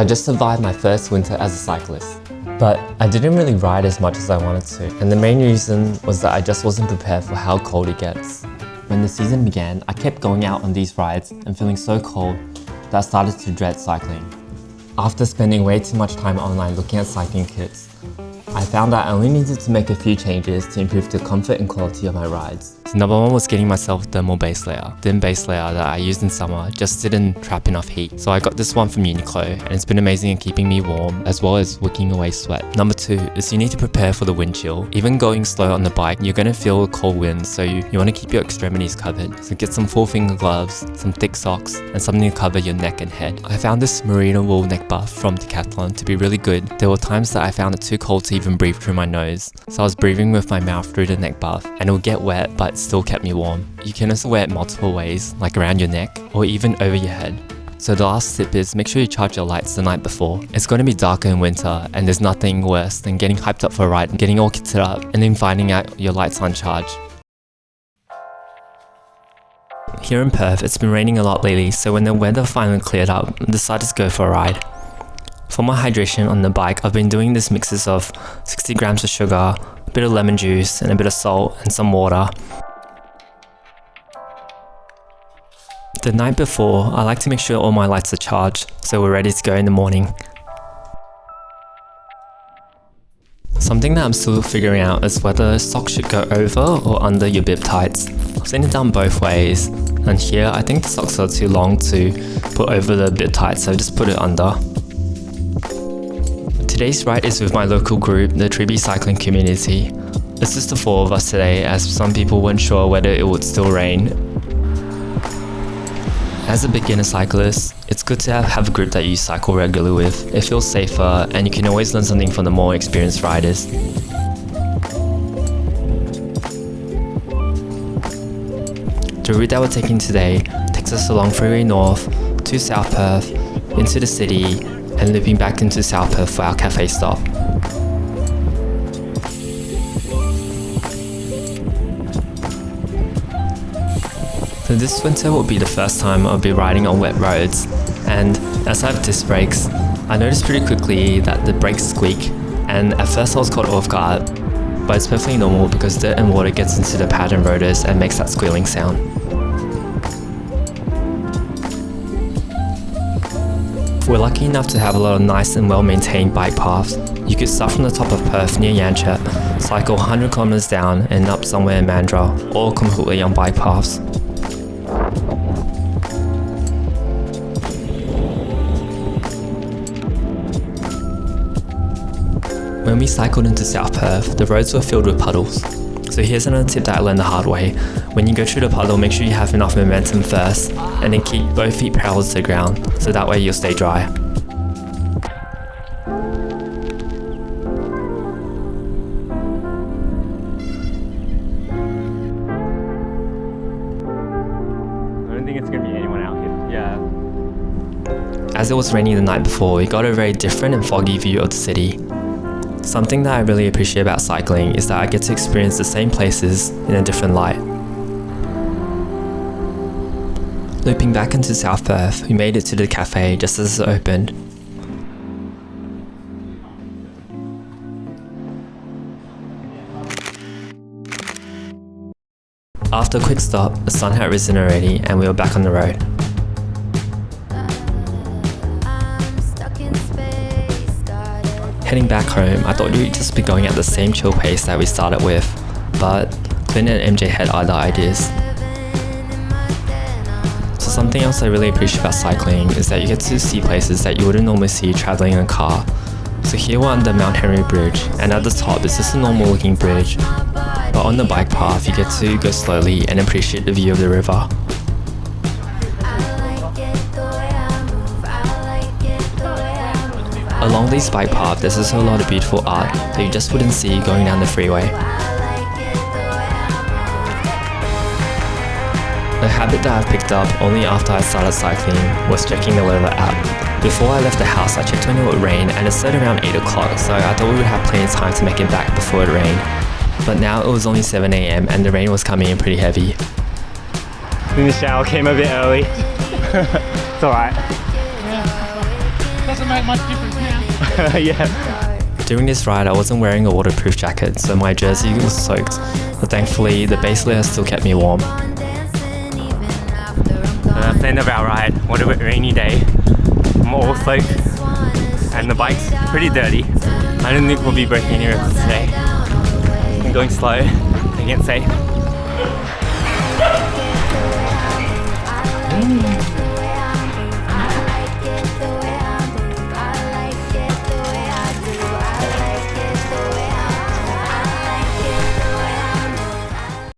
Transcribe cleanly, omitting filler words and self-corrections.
I just survived my first winter as a cyclist, but I didn't really ride as much as I wanted to, and the main reason was that I just wasn't prepared for how cold it gets. When the season began, I kept going out on these rides and feeling so cold that I started to dread cycling. After spending way too much time online looking at cycling kits, I found that I only needed to make a few changes to improve the comfort and quality of my rides. So number one was getting myself a thermal base layer. Thin base layer that I used in summer just didn't trap enough heat. So I got this one from Uniqlo and it's been amazing in keeping me warm as well as wicking away sweat. Number two is you need to prepare for the wind chill. Even going slow on the bike, you're going to feel a cold wind, so you want to keep your extremities covered. So get some 4-finger gloves, some thick socks, and something to cover your neck and head. I found this Merino wool neck buff from Decathlon to be really good. There were times that I found it too cold to even breathe through my nose, so I was breathing with my mouth through the neck buff, and it would get wet but it still kept me warm. You can also wear it multiple ways, like around your neck or even over your head. So the last tip is make sure you charge your lights the night before. It's going to be darker in winter and there's nothing worse than getting hyped up for a ride and getting all kitted up and then finding out your lights aren't charged. Here in Perth, it's been raining a lot lately, so when the weather finally cleared up, I decided to go for a ride. For my hydration on the bike, I've been doing this mixes of 60 grams of sugar, a bit of lemon juice and a bit of salt and some water. The night before, I like to make sure all my lights are charged so we're ready to go in the morning. Something that I'm still figuring out is whether socks should go over or under your bib tights. I've seen it done both ways, and here I think the socks are too long to put over the bib tights, so I just put it under. Today's ride is with my local group, the Tribby Cycling Community. It's just the 4 of us today, as some people weren't sure whether it would still rain. As a beginner cyclist, it's good to have a group that you cycle regularly with. It feels safer and you can always learn something from the more experienced riders. The route that we're taking today takes us along Freeway North to South Perth, into the city, and looping back into South Perth for our cafe stop. So this winter will be the first time I'll be riding on wet roads, and as I have disc brakes, I noticed pretty quickly that the brakes squeak, and at first I was caught off guard, but it's perfectly normal because dirt and water gets into the pad and rotors and makes that squealing sound. We're lucky enough to have a lot of nice and well-maintained bike paths. You could start from the top of Perth near Yanchep, cycle 100 kilometers down and up somewhere in Mandurah, all completely on bike paths. When we cycled into South Perth, the roads were filled with puddles. So here's another tip that I learned the hard way. When you go through the puddle, make sure you have enough momentum first, and then keep both feet parallel to the ground, so that way you'll stay dry. I don't think it's going to be anyone out here. Yeah. As it was raining the night before, we got a very different and foggy view of the city. Something that I really appreciate about cycling is that I get to experience the same places in a different light. Looping back into South Perth, we made it to the cafe just as it opened. After a quick stop, the sun had risen already and we were back on the road. Heading back home, I thought we'd just be going at the same chill pace that we started with, but Clint and MJ had other ideas. So something else I really appreciate about cycling is that you get to see places that you wouldn't normally see travelling in a car. So here we're under Mount Henry Bridge, and at the top it's just a normal looking bridge, but on the bike path you get to go slowly and appreciate the view of the river. Along these bike paths, there's also a lot of beautiful art that you just wouldn't see going down the freeway. A habit that I've picked up only after I started cycling was checking the weather app. Before I left the house, I checked when it would rain, and it said around 8 o'clock, so I thought we would have plenty of time to make it back before it rained. But now it was only 7 AM and the rain was coming in pretty heavy. I think the shower came a bit early. It's alright. Doesn't make much difference now. Yeah. During this ride, I wasn't wearing a waterproof jacket, so my jersey was soaked. But thankfully, the base layer still kept me warm. That's the end of our ride. What a rainy day. I'm all soaked and the bike's pretty dirty. I don't think we'll be breaking any records today. I'm going slow and get safe.